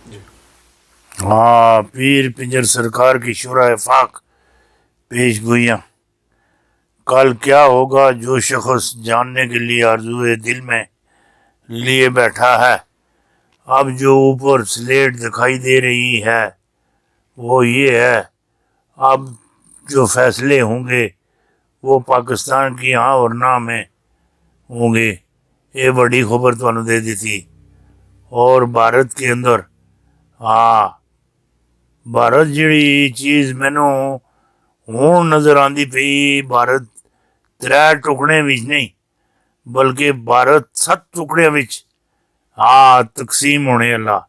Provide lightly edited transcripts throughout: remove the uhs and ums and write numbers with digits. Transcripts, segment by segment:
हाँ, पीर पिंजर सरकार की शुरा फाक पेश गोइयाँ। कल क्या होगा जो शख्स जानने के लिए आरज़ूए दिल में लिए बैठा है। अब जो ऊपर स्लेट दिखाई दे रही है वो ये है, अब जो फैसले होंगे वो पाकिस्तान की हाँ और ना में होंगे। ये बड़ी खबर तुहानू दे दी थी। और भारत के अंदर हाँ, भारत जी चीज़ मैनू हूँ नज़र आती पई। भारत 3 टुकड़े विच नहीं बल्कि भारत 7 टुकड़े विच हाँ तकसीम होने वाला।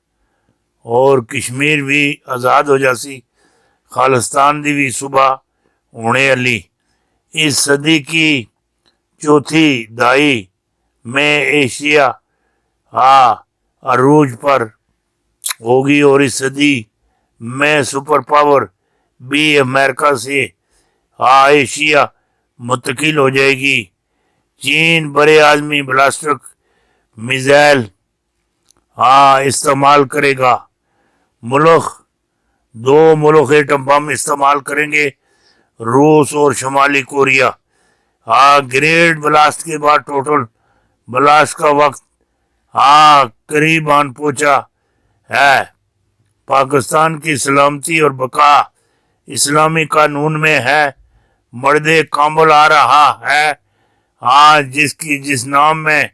और कश्मीर भी आज़ाद हो जासी, खालिस्तान दी भी सुबह होने वाली। इस सदी की चौथी दहाई में एशिया हाँ अरूज पर होगी और इस सदी में सुपर पावर भी अमेरिका से हाँ एशिया मुंतकिल हो जाएगी। चीन बड़े आदमी ब्लास्टिक मिसाइल हाँ इस्तेमाल करेगा। दो मुल्क एटम बम इस्तेमाल करेंगे, रूस और शुमाली कोरिया। हाँ, ग्रेट ब्लास्ट के बाद टोटल ब्लास्ट का वक्त हाँ करीब आन पहुंचा है। पाकिस्तान की सलामती और बका इस्लामी कानून में है। मर्दे कामुल आ रहा है हाँ, जिस नाम में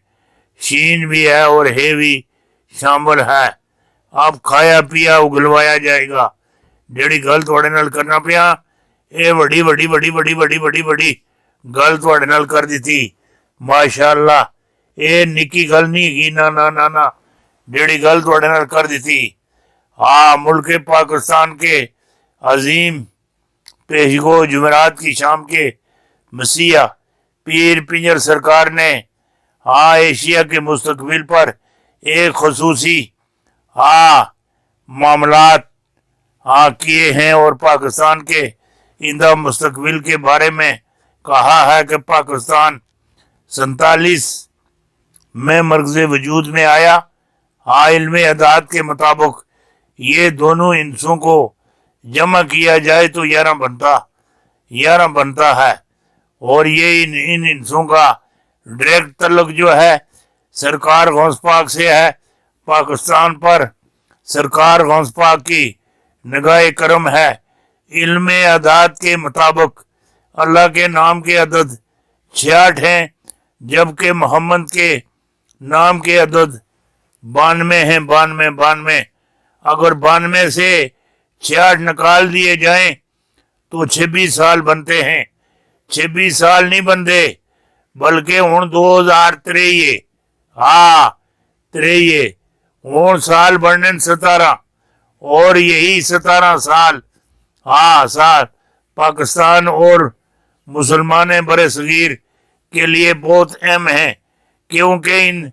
शीन भी है और हे भी शामिल है। अब खाया पिया उगलवाया जाएगा। जेड़ी गल तुहाडे नाल करना पिया ये बड़ी बड़ी बड़ी बड़ी बड़ी बड़ी बड़ी गल तुहाडे नाल कर दी। माशाअल्लाह, ये निकी गल नहीं हैगी। ना ना ना ना, जेड़ी गल तुहाडे नाल कर दी। हाँ, मुल्क पाकिस्तान के अजीम पेशगो जुमेरात की शाम के मसीहा पीर पिंजर सरकार ने हाँ एशिया के मुस्तकबिल पर एक खसूसी हाँ मामलात हाँ किए हैं और पाकिस्तान के इंदा मुस्तकबिल के बारे में कहा है कि पाकिस्तान 47 में मरकज़ वजूद में आया। हाँ, इल्म अदाद के मुताबिक ये दोनों इंसों को जमा किया जाए तो 11 बनता है। और ये इन इंसों का डायरेक्ट तल्लुक जो है सरकार गौस पाक से है। पाकिस्तान पर सरकार गौस पाक की निगाह करम है। इल्म अदाद के मुताबिक अल्लाह के नाम के अदद 66 हैं, जबकि मोहम्मद के नाम के अदद 92 हैं। 92 अगर 92 से 66 निकाल दिए जाएं तो 26 साल बनते हैं। 26 साल नहीं बनते बल्कि हूँ 2023 हाँ 23 हूँ साल बनने 17 और यही 17 साल हाँ साल पाकिस्तान और मुसलमान बरे सगीर के लिए बहुत अहम है, क्योंकि इन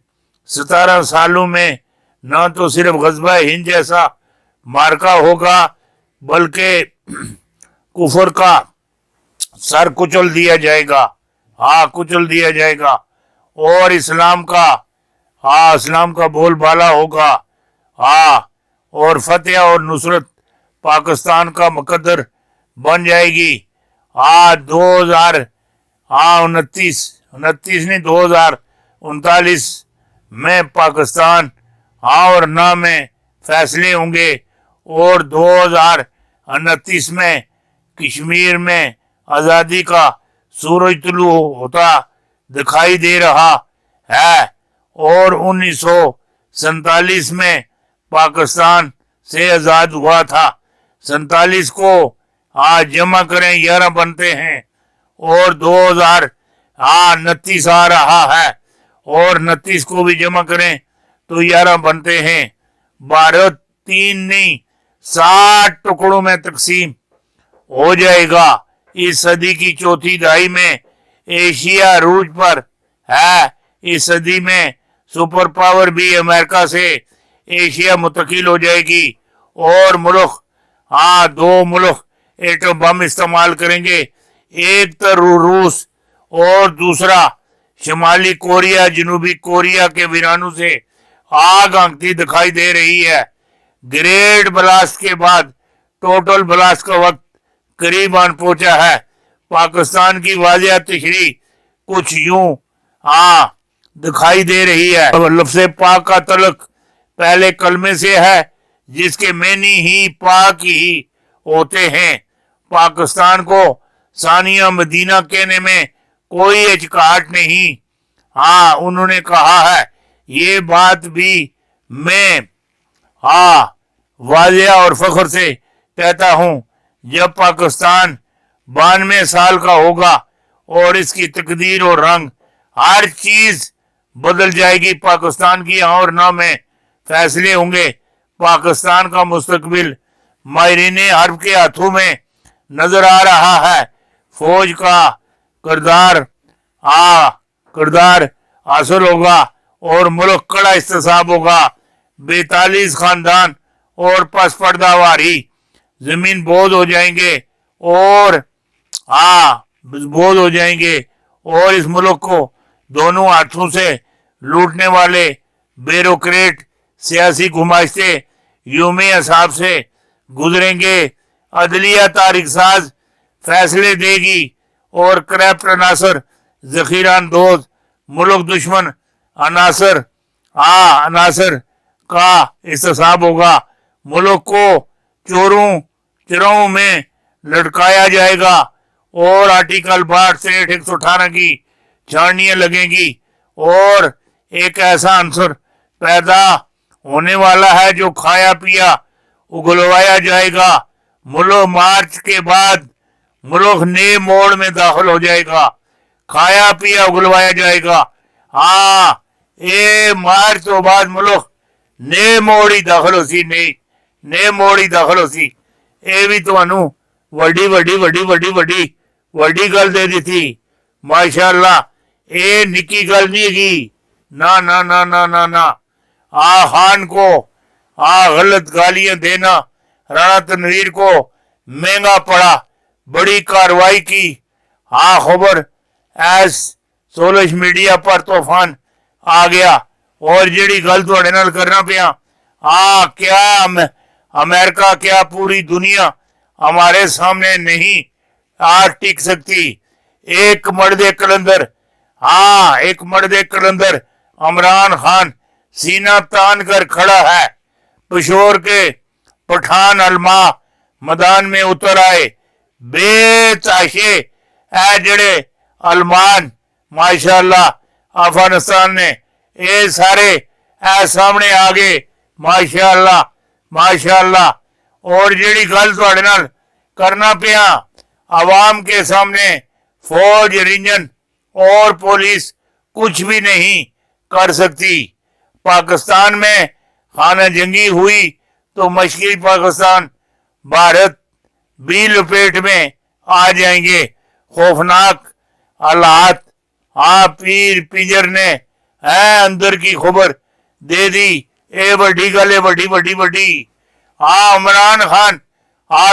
17 सालों में न तो सिर्फ गज़वा हिंद जैसा मार्का होगा बल्कि कुफर का सर कुचल दिया जाएगा। हाँ, कुचल दिया जाएगा और इस्लाम का बोलबाला होगा। हाँ, और फतेह और नुसरत पाकिस्तान का मुकद्दर बन जाएगी। हाँ, 2029 नहीं 2039 में पाकिस्तान हाँ और ना में फैसले होंगे और 2029 में कश्मीर में आज़ादी का सूरज तुलू होता दिखाई दे रहा है। और 1947 में पाकिस्तान से आज़ाद हुआ था। 47 को आज जमा करें 11 बनते हैं और 2029 आ रहा है और 29 को भी जमा करें तो 11 बनते हैं। भारत 3 नहीं 7 टुकड़ों में तकसीम हो जाएगा। इस सदी की चौथी दहाई में एशिया अरूज पर है। इस सदी में सुपर पावर भी अमेरिका से एशिया मुंतकिल हो जाएगी और हाँ 2 मुल्क एटम बम इस्तेमाल करेंगे। एक तो रूस और दूसरा शुमाली कोरिया जनूबी कोरिया के वीरानों से आग आंकती दिखाई दे रही है। ग्रेट ब्लास्ट के बाद टोटल ब्लास्ट का वक्त करीब आन पहुंचा है। पाकिस्तान की वाजिया तशरीह कुछ यूं दिखाई दे रही है। लफ्ज़ पाक का तलक पहले कलमे से है, जिसके मैनी ही पाक ही होते हैं। पाकिस्तान को सानिया मदीना कहने में कोई हिचकिचाहट नहीं। उन्होंने कहा है, ये बात भी मैं वाजिया और फख्र से कहता हूँ, जब पाकिस्तान 92 साल का होगा और इसकी तकदीर और रंग हर चीज बदल जाएगी। पाकिस्तान की और ना में फैसले होंगे। पाकिस्तान का मुस्तकबिल माहिरीन हर्ब के हाथों में नजर आ रहा है। फौज का किरदार हासिल होगा और मुल्क कड़ा इस्तेसाब होगा। 42 खानदान और पसपर्दा वारी जमीन बोझ हो जाएंगे और इस मुल्क को दोनों हाथों से लूटने वाले ब्यूरोक्रेट सियासी घुमाइशे यूमी हिसाब से गुजरेंगे। अदलिया तारीख साज फैसले देगी और करप्ट अनासर जखीरा अंदोज मुल्क दुश्मन अनासर का इस्तेसाब होगा। मुल्क को चोरों में लटकाया जाएगा और आर्टिकल 62 118 की छानियां लगेंगी और एक ऐसा अंसर पैदा होने वाला है जो खाया पिया उगलवाया जाएगा। मुल्क मार्च के बाद मुल्क नए मोड़ में दाखिल हो जाएगा। खाया पिया उगलवाया जाएगा। ये मार्च तो बाद मुल्क नए मोड़ ही दाखिल हो सी ये भी ਤੁਹਾਨੂੰ ਵੱਡੀ ਗੱਲ ਦੇ ਦਿੱਤੀ। माशाअल्लाह ये निकी गल नहीं हैगी। ना खान को गलत गालियां देना राणा तनवीर को महंगा पड़ा। बड़ी कार्रवाई की। खबर सोशल मीडिया पर तूफान आ गया और जेड़ी गल तुहाडे नाल करना पिया क्या अमेरिका क्या पूरी दुनिया हमारे सामने नहीं टिक सकती। एक मर्दे कलंदर इमरान खान सीना तान कर खड़ा है। पेशोर के पठान अलमा मैदान में उतर आए। बेताशे जड़े अलमान माशाअल्लाह अफगानिस्तान ने ये सारे सामने आ गए। माशाअल्लाह और जेड़ी गल तुहाडे नाल करना पिया आवाम के सामने फौज रिंजन और पुलिस कुछ भी नहीं कर सकती। पाकिस्तान में खाना जंगी हुई तो मशरकी पाकिस्तान भारत भी लपेट में आ जाएंगे। खौफनाक हालात पीर पिंजर ने अंदर की खबर दे दी। ये बड़ी गल है बड़ी इमरान खान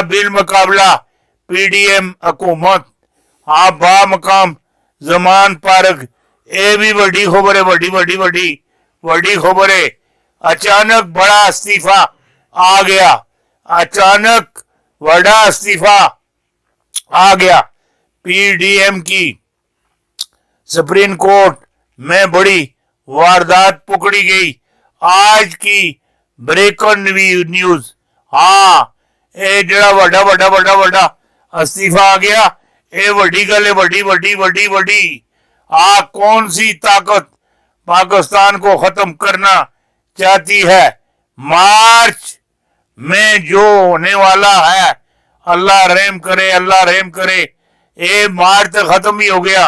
बिल मुकाबला पीडीएम हुकूमत बा मकाम जमान पारक। ये भी बड़ी खबर है बड़ी खबर है। अचानक बड़ा इस्तीफा आ गया। पीडीएम की सुप्रीम कोर्ट में बड़ी वारदात पकड़ी गई। आज की ब्रेकिंग न्यूज ये जड़ा बड़ा इस्तीफा आ गया। ये बड़ी गल है बड़ी कौन सी ताकत पाकिस्तान को खत्म करना चाहती है। मार्च में जो होने वाला है अल्लाह रहम करे। ये मार्च तक खत्म ही हो गया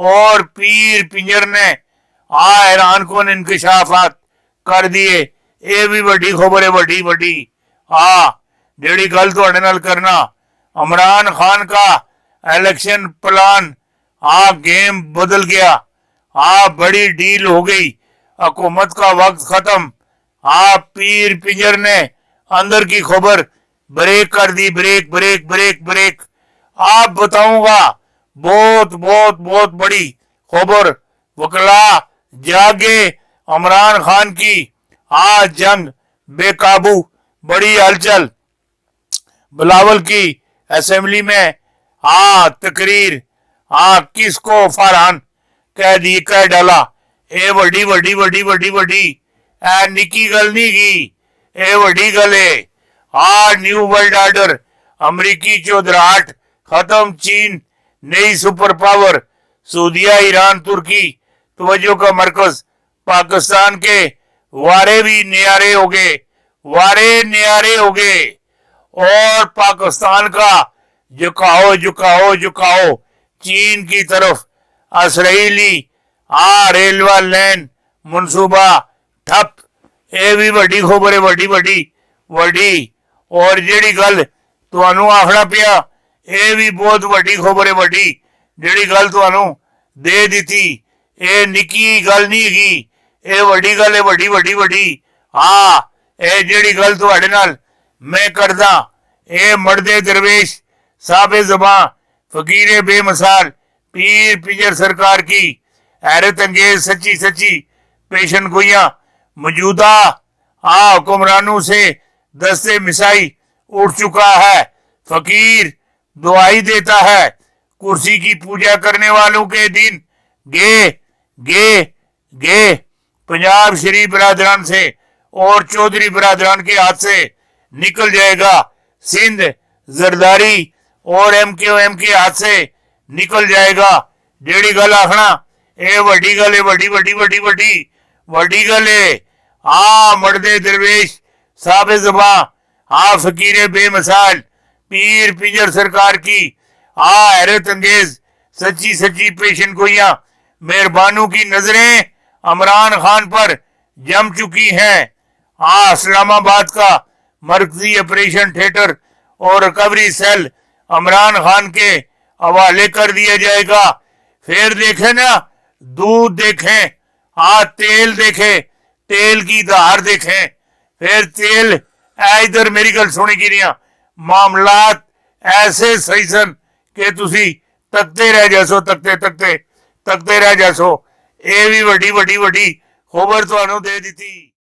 और पीर पिंजर ने ईरान को इंकशाफात कर दिए। ये भी बड़ी खबर है बड़ी जेड़ी गल तुहाडे नाल करना इमरान खान का इलेक्शन प्लान गेम बदल गया। बड़ी डील हो गई। हुकूमत का वक्त खत्म। पीर पिंजर ने अंदर की खबर ब्रेक कर दी। ब्रेक आप बताऊंगा बहुत बड़ी खबर। वकला जागे इमरान खान की जंग बेकाबू बड़ी हलचल। बिलावल की असेंबली में तकरीर किसको फरहान कह डाला। ए वड्डी वड्डी वड्डी वड्डी वड्डी ए निकी गल नहीं की, ए वड्डी गल है। न्यू वर्ल्ड ऑर्डर, अमरीकी चौधराहट खत्म, चीन नई सुपर पावर, सऊदिया ईरान तुर्की तवज्जो का मरकज, पाकिस्तान के वारे भी न्यारे हो गए, वारे न्यारे हो गए। और पाकिस्तान का झुकाओ झुकाओ झुकाओ चीन की तरफ। इसराइली रेलवे लाइन मनसूबा ठप। ये भी वड्डी खबर है, वड्डी वड्डी वड्डी। और जेड़ी गल तुहानू आखना पिया, ये भी बहुत वड्डी खबर है, वड्डी। जेड़ी गल तुहानू दे दी, ये निकी गल नहीं हैगी, ये वड्डी गल है, वड्डी वड्डी वड्डी। ये जेड़ी गल तुहाडे नाल मैं करदा, ये मर्दे दरवेश साबे ज़बां फकीर बेमिसाल पीर पिंजर सरकार की हैरत अंगेज सच्ची सच्ची पेशन गोइयां मौजूदा हुक्मरानों से दस्ते मिसाई उठ चुका है। फकीर दुआई देता है, कुर्सी की पूजा करने वालों के दिन गे गे गे पंजाब शरीफ बरादरान से और चौधरी बरादरान के हाथ से निकल जाएगा। सिंध जरदारी और एम के हाथ से निकल जाएगा। जेड़ी गल आखना ये वड्डी गल है, वड्डी वड्डी वड्डी वड्डी वड्डी गल है। मर्दे दरवेश साबे ज़बां फकीर बेमिसाल पीर पिंजर सरकार की हैरत अंगेज सच्ची सच्ची पेशन गोइयां मेहरबानों की नजरें इमरान खान पर जम चुकी हैं। इस्लामाबाद का मरकजी ऑपरेशन थिएटर और रिकवरी सेल इमरान खान के हवाले कर दिया जाएगा। फिर देखें ना, दूध देखें, तेल देखें, तेल की धार देखें, फिर तेल इधर मेरी गल सुनी की नहीं, मामलात ऐसे सही सन कि तुसी तकते रह जासो, तकते तकते तकते रह जासो। ये भी वड्डी वड्डी वड्डी खबर तुहानू दे दी।